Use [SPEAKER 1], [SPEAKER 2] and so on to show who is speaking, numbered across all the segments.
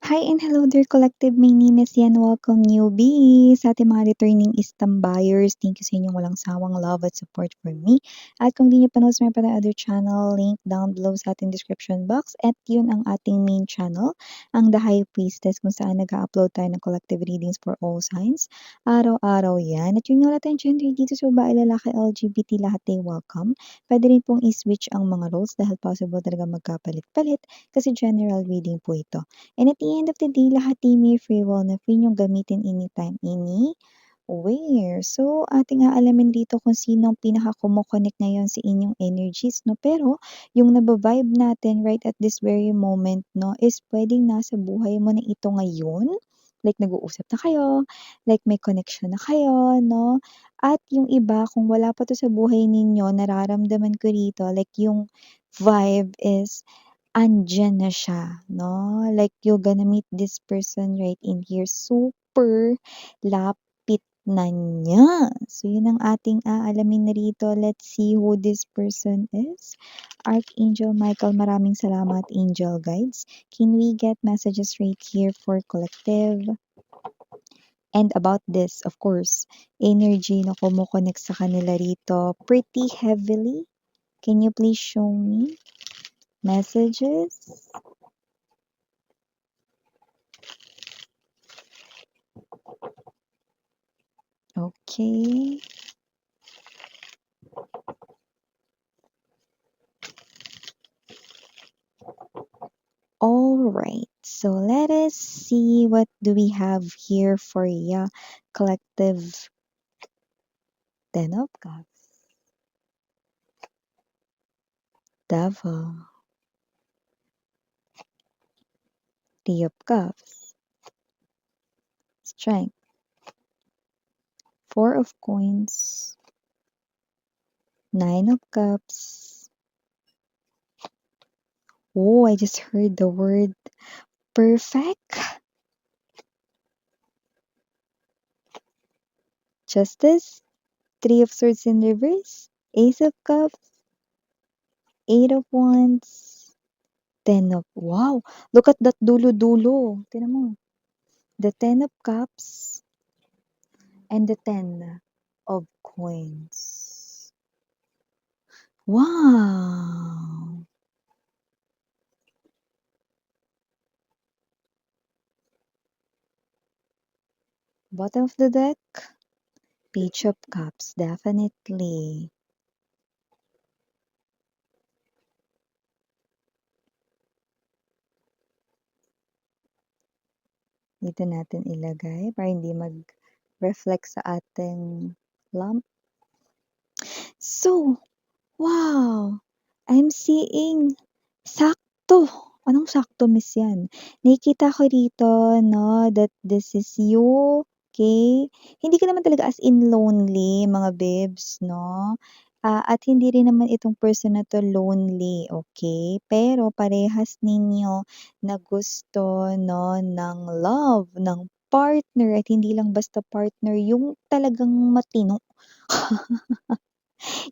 [SPEAKER 1] Hi and hello there, collective. My name is Yan. Welcome, newbies. Sa ating mga returning buyers, thank you sa inyong walang sawang love at support for me. At kung di nyo pa meron pa na other channel, link down below sa ating description box. At yun ang ating main channel, ang The High Priestess, kung saan nag-upload tayo ng collective readings for all signs. Araw-araw yan. At yun nga lahat ng gender dito sa babae, lalaki, LGBT, lahat ay welcome. Pwede rin pong i-switch ang mga roles dahil possible talaga magkapalit-palit kasi general reading po ito. And at the end of the day, lahat ay may free will na free niyong gamitin anytime, anywhere. So, ating aalamin dito kung sino ang pinaka-kumo-connect ngayon sa inyong energies, no? Pero, yung nababibe natin right at this very moment, no, is pwedeng nasa buhay mo na ito ngayon. Like, nag-uusap na kayo, like, may connection na kayo, no? At yung iba, kung wala pa to sa buhay ninyo, nararamdaman ko rito, like, yung vibe is andiyan na siya, no? Like, you're gonna meet this person right in here. Super lapit na niya. So, yun ang ating aalamin na rito. Let's see who this person is. Archangel Michael, maraming salamat, angel guides. Can we get messages right here for collective? And about this, of course, energy na kumukonect sa kanila rito pretty heavily. Can you please show me messages? Okay. All right. So let us see what do we have here for ya collective. Ten of Cups, Devil, Three of Cups, Strength, Four of Coins, Nine of Cups. Oh, I just heard the word perfect. Justice, Three of Swords in reverse, Ace of Cups, Eight of Wands, Ten of... Wow! Look at that dulo-dulo. Tingnan mo. The Ten of Cups and the Ten of Coins. Wow! Bottom of the deck, Page of Cups, definitely. Dito natin ilagay para hindi mag-reflect sa ating lamp. So, wow! I'm seeing sakto. Anong sakto, miss yan? Nakikita ko rito, no, that this is you. Okay? Hindi ka naman talaga as in lonely, mga babes, no? At hindi rin naman itong person na to lonely, okay? Pero parehas ninyo na gusto, no, ng love, ng partner, at hindi lang basta partner, yung talagang matino.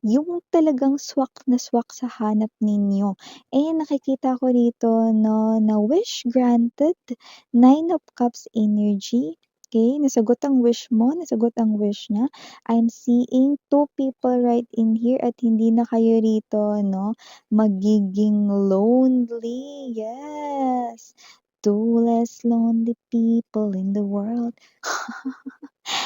[SPEAKER 1] Yung talagang swak na swak sa hanap ninyo. Eh, nakikita ko rito 'no, na wish granted, Nine of Cups energy, okay? Nasagot ang wish mo, nasagot ang wish niya. I'm seeing two people right in here at hindi na kayo rito 'no, magiging lonely, yes. Two less lonely people in the world.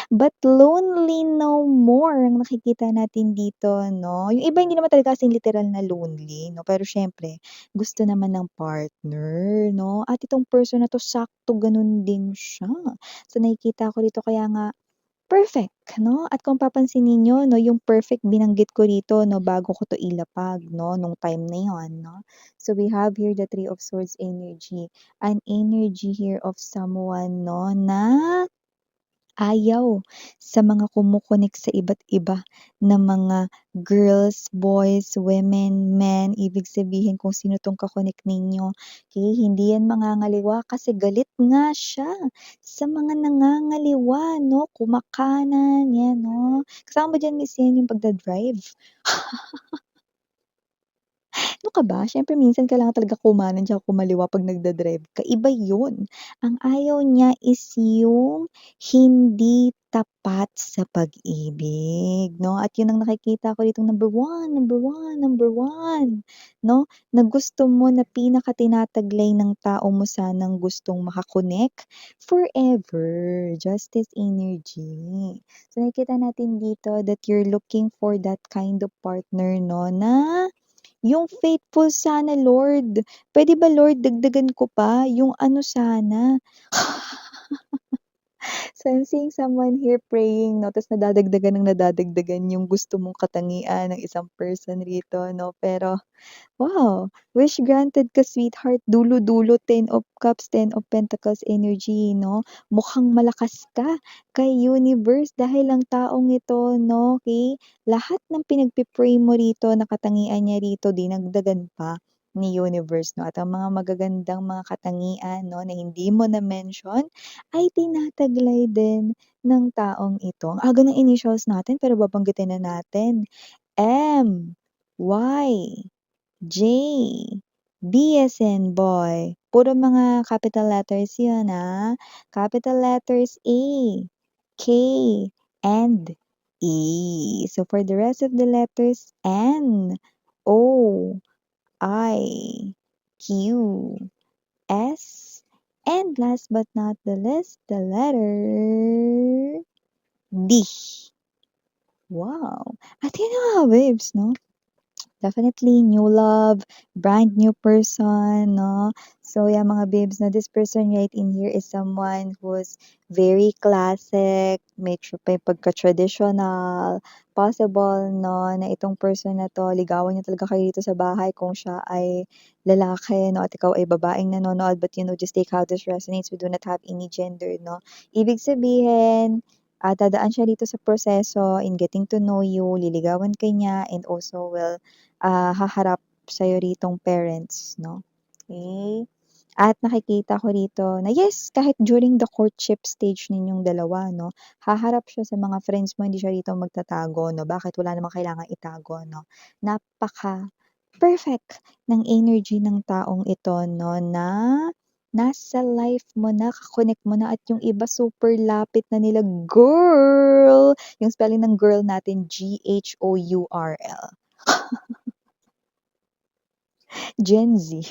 [SPEAKER 1] But lonely no more ang nakikita natin dito 'no. Yung iba hindi naman talaga as literal na lonely 'no, pero siyempre gusto naman ng partner 'no, at itong person na 'to sakto gano'n din siya. So nakikita ko dito kaya nga perfect 'no, at kung papansinin niyo 'no, yung perfect binanggit ko rito 'no, bago ko 'to ilapag 'no, nung time na yon 'no. So we have here the Three of Swords energy, an energy here of someone 'no, na ayaw sa mga kumo-connect sa iba't iba na mga girls, boys, women, men, ibig sabihin kung sino 'tong ka-connect ninyo, okey, hindi yan mangangaliwa kasi galit nga siya sa mga nangangaliwa 'no, kumakanan, yan 'no. Kasama ba diyan miss yan yung pagda-drive? Ano ka ba? Siyempre minsan kailangan talaga kumanan tsaka kumaliwa 'pag nagda-drive ka, iba yun. Ang ayaw niya is yung hindi tapat sa pag-ibig 'no, at yun ang nakikita ko ditong number one, number one, number one 'no, na gusto mo na pinakatinataglay ng tao mo sanang gustong forever, justice energy. So nakikita natin dito that you're looking for that kind of partner 'no, na yung faithful sana Lord. Puwede ba Lord dagdagan ko pa yung ano sana. So, I'm seeing someone here praying 'no, ta's nadadagdagan ng nadadagdagan yung gusto mong katangian ng isang person rito 'no. Pero wow, wish granted ka sweetheart, dulo-dulo, Ten of Cups, Ten of Pentacles energy 'no. Mukhang malakas ka kay universe dahil ang taong ito 'no, okey, lahat ng pinagpe-pray mo rito na katangian niya rito dinagdagan pa ni universe 'no, at ang mga magagandang mga katangian 'no, na hindi mo na-mention ay tinataglay din ng taong ito. Ang aga ng initials natin pero babanggitin na natin. M, Y, J, B as in boy. Puro mga capital letters yun, ah. Capital letters A, K, and E. So, for the rest of the letters, N, O, I, Q, S, and last but not the least, the letter D. Wow! At yun na nga, babes, 'no? Definitely new love, brand new person, no? So yeah, mga babes, na this person right in here is someone who's very classic, may pagka-traditional, possible, no, na itong person na 'to, ligawan niya talaga kayo dito sa bahay kung siya ay lalaki, no, at ikaw ay babaeng nanonood. But, just take how this resonates. We do not have any gender, no? Ibig sabihin, dadaan siya dito sa proseso in getting to know you, liligawan ka niya, and also will haharap sa'yo ritong parents 'no, okey. At nakikita ko rito na yes, kahit during the courtship stage ninyong dalawa 'no, haharap siya sa mga friends mo, hindi siya rito magtatago 'no, bakit wala namang kailangang itago 'no. Napaka-perfect ng energy ng taong ito 'no, na nasa life mo na, ka-connect mo na, at yung iba super lapit na nila, girl! Yung spelling ng girl natin, Ghourl. Gen Z.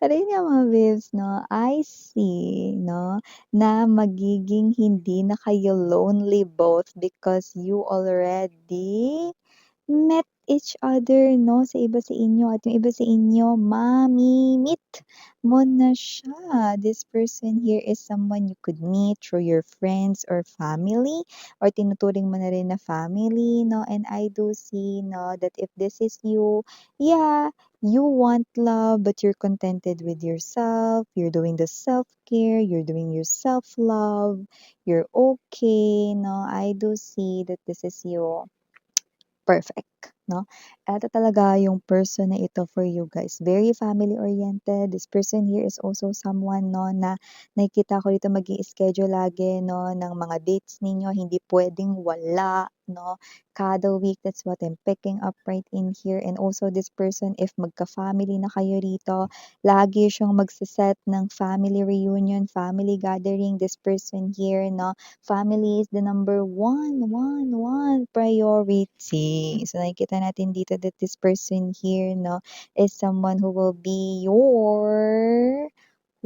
[SPEAKER 1] Pero yun nga mga babes 'no, I see 'no, na magiging hindi na kayo lonely both because you already met each other 'no, sa iba sa inyo, at yung iba sa inyo mami-meet mo na siya. This person here is someone you could meet through your friends or family, or tinuturing mo na rin na family 'no, and I do see 'no, that if this is you, yeah, you want love but you're contented with yourself, you're doing the self-care, you're doing your self-love, you're okay 'no. I do see that this is you. Perfect, 'no? Eto talaga yung person na ito for you guys, very family-oriented. This person here is also someone 'no, na nakikita ko dito mag-i-schedule lagi 'no, ng mga dates ninyo, hindi puwedeng wala 'no, kada week. That's what I'm picking up right in here. And also this person, if magka-family na kayo rito, lagi siyang magse-set ng family reunion, family gathering. This person here 'no, family is the number one priority. So nakikita natin dito that this person here 'no, is someone who will be your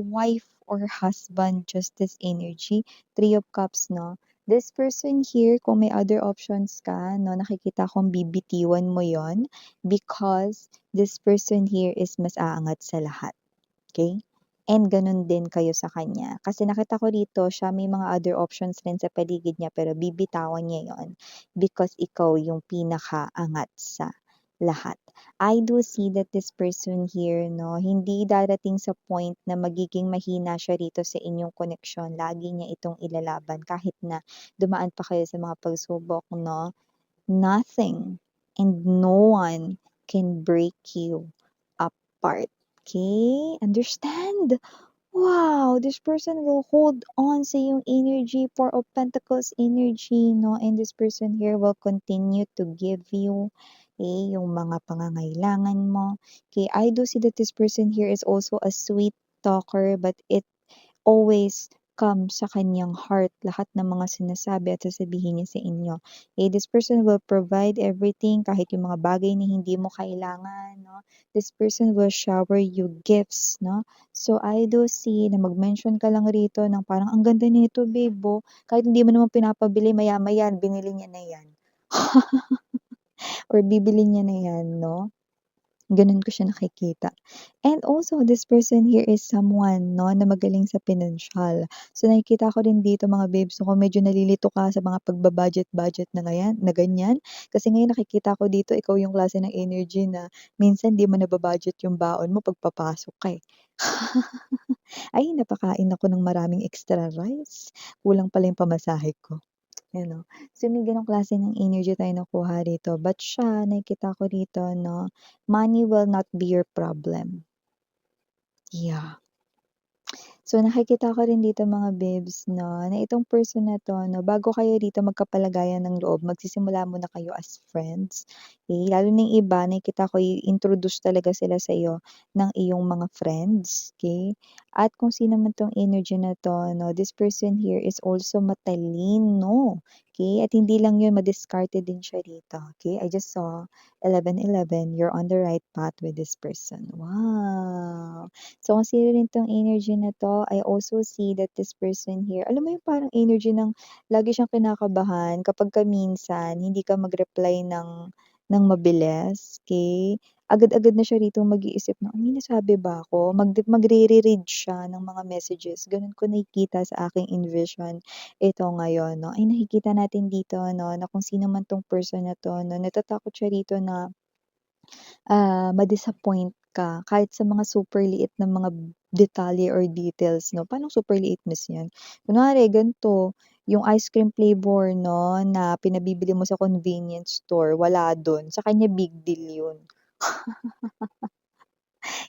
[SPEAKER 1] wife or husband, justice energy, Three of Cups 'no. This person here, kung may other options ka 'no, nakikita kong bibitiwan mo yon, because this person here is mas aangat sa lahat. Okay, and gano'n din kayo sa kanya. Kasi nakita ko dito siya may mga other options rin sa paligid niya pero bibitawan niya 'yon because ikaw yung pinakaangat sa lahat. I do see that this person here 'no, hindi darating sa point na magiging mahina siya rito sa inyong koneksyon. Lagi niya itong ilalaban kahit na dumaan pa kayo sa mga pagsubok 'no. Nothing and no one can break you apart. Okay? Understand? Wow, this person will hold on sa yung energy, Four of Pentacles energy, no? And this person here will continue to give you yung mga pangangailangan mo. I do see that this person here is also a sweet talker, but it always come sa kanyang heart lahat ng mga sinasabi at sasabihin niya sa inyo. This person will provide everything kahit yung mga bagay na hindi mo kailangan, no? This person will shower you gifts, no? So I do see na mag-mention ka lang rito ng parang ang ganda nito, babe, oh. Kahit hindi mo naman pinapabili, maya-maya binili niya na yan. Or bibili niya na yan, no? Gano'n ko siya nakikita. And also, this person here is someone 'no, na magaling sa pinansiyal. So, nakikita ko rin dito mga babes 'no, kung medyo nalilito ka sa mga pagba-budget-budget na ganyan. Kasi ngayon nakikita ko dito ikaw yung klase ng energy na minsan 'di mo naba-budget yung baon mo 'pag papasok ka, eh. "Ay, napakain ako ng maraming extra rice, kulang pala yung pamasahe ko." Ano, so may gano'ng klase ng energy tayo nakuha rito, but siya nakikita ko rito 'no, money will not be your problem. Yeah. So, nakikita ko rin dito mga babes 'no, na itong person na 'to 'no, bago kayo dito magkapalagayan ng loob, magsisimula muna kayo as friends. Lalo na yung iba nakikita ko i-introduce talaga sila sa'yo ng iyong mga friends, okey? At kung sino man 'tong energy na 'to 'no, this person here is also matalino, okey? At hindi lang yun, madiskarte din siya rito, okey? I just saw 1111, you're on the right path with this person. Wow! So, kung sino rin 'tong energy na 'to, I also see that this person here, alam mo yung parang energy ng lagi siyang kinakabahan kapagka minsan hindi ka mag-reply ng mabilis, okey? Agad-agad na siya ritong mag-iisip na, "May nasabi ba ako?" Magre-re-read siya ng mga messages, gano'n ko nakikita sa aking envision ito ngayon 'no. Ay nakikita natin dito 'no, na kung sino man 'tong person na 'to 'no, natatakot siya rito na ma-disappoint ka kahit sa mga super liit na mga detalye or details 'no. Paanong super liit, miss, yan? Kunwari ganito, yung ice cream flavor 'no, na pinabibili mo sa convenience store wala dun, sa kanya big deal yun.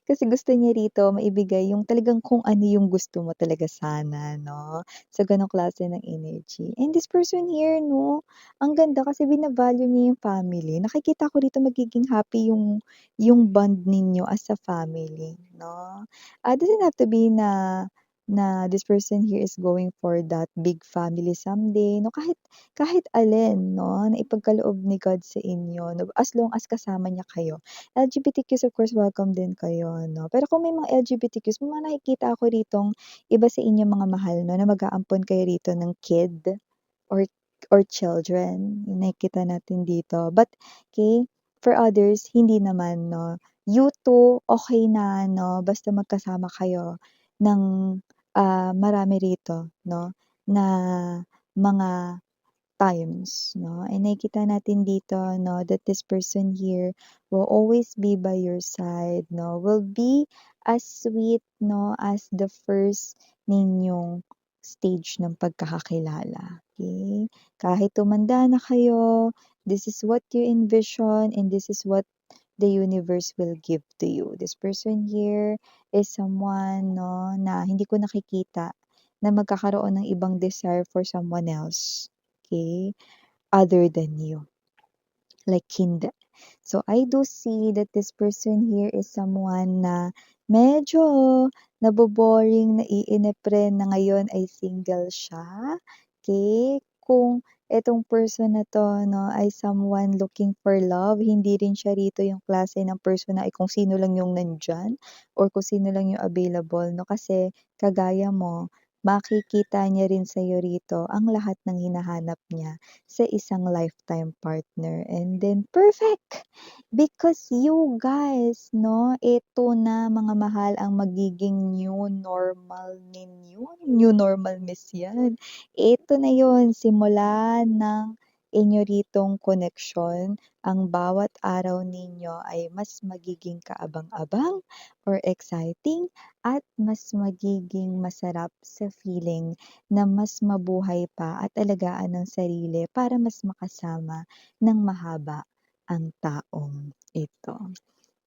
[SPEAKER 1] Kasi gusto niya rito maibigay yung talagang kung ano yung gusto mo talaga sana 'no, sa gano'ng klase ng energy. And this person here 'no, ang ganda kasi bina-value niya yung family. Nakikita ko rito magiging happy yung bond ninyo as a family 'no. Doesn't have to be na this person here is going for that big family someday 'no, kahit kahit alin 'no, na ipagkaloob ni God sa inyo 'no, as long as kasama niya kayo. LGBTQs of course welcome din kayo 'no. Pero kung may mga LGBTQs, may mga nakikita ako ritong iba sa inyong mga mahal 'no, na mag-aampon kayo rito ng kid or or children, yung nakikita natin dito. But okay, for others hindi naman 'no. You two, okey na 'no, basta magkasama kayo ng, marami rito 'no, na mga times 'no, and nakikita natin dito 'no, that this person here will always be by your side 'no, will be as sweet 'no, as the first ninyong stage ng pagkakakilala, okey? Kahit tumanda na kayo, this is what you envision and this is what the universe will give to you. This person here is someone 'no, na hindi ko nakikita na magkakaroon ng ibang desire for someone else. Okay, other than you, like hindi. So, I do see that this person here is someone na medyo nabo-boring, naiinip rin na ngayon ay single siya, okay. Kung itong person na 'to 'no, ay someone looking for love, hindi rin siya rito yung klase ng person na ay kung sino lang yung nandiyan or kung sino lang yung available 'no, kasi kagaya mo, makikita niya rin sa'yo rito ang lahat ng hinahanap niya sa isang lifetime partner, and then perfect! Because you guys 'no, ito na mga mahal ang magiging new normal ninyo, new normal miss yan. Ito na yun, simula ng inyo ritong koneksyon, ang bawat araw ninyo ay mas magiging kaabang-abang or exciting at mas magiging masarap sa feeling na mas mabuhay pa at alagaan ang sarili para mas makasama ng mahaba ang taong ito.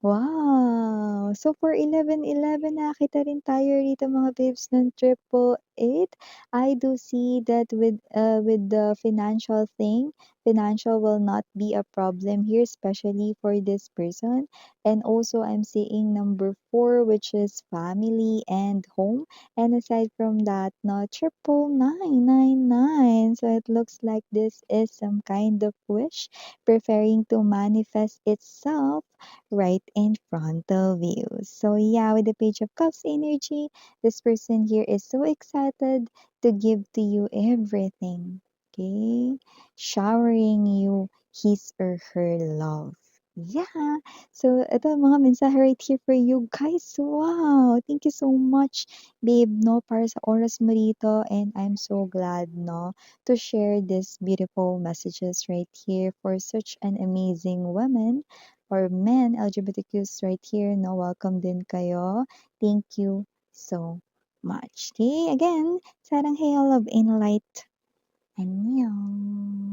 [SPEAKER 1] Wow! So for 11/11 nakakita rin tayo rito mga babes ng 888. it. I do see that with the financial thing, financial will not be a problem here, especially for this person. And also I'm seeing number four, which is family and home. And aside from that, no, 99999. So it looks like this is some kind of wish preferring to manifest itself right in front of you. So yeah, with the Page of Cups energy, this person here is so excited to give to you everything. Okay? Showering you his or her love. Yeah. So, ito mga mensahe right here for you guys. Wow! Thank you so much, babe, no, para sa oras mo dito. And I'm so glad, no, to share these beautiful messages right here for such an amazing woman or men, LGBTQs right here, no, welcome din kayo. Thank you so much. Okay, again, sarang hail of in light. Annyeong.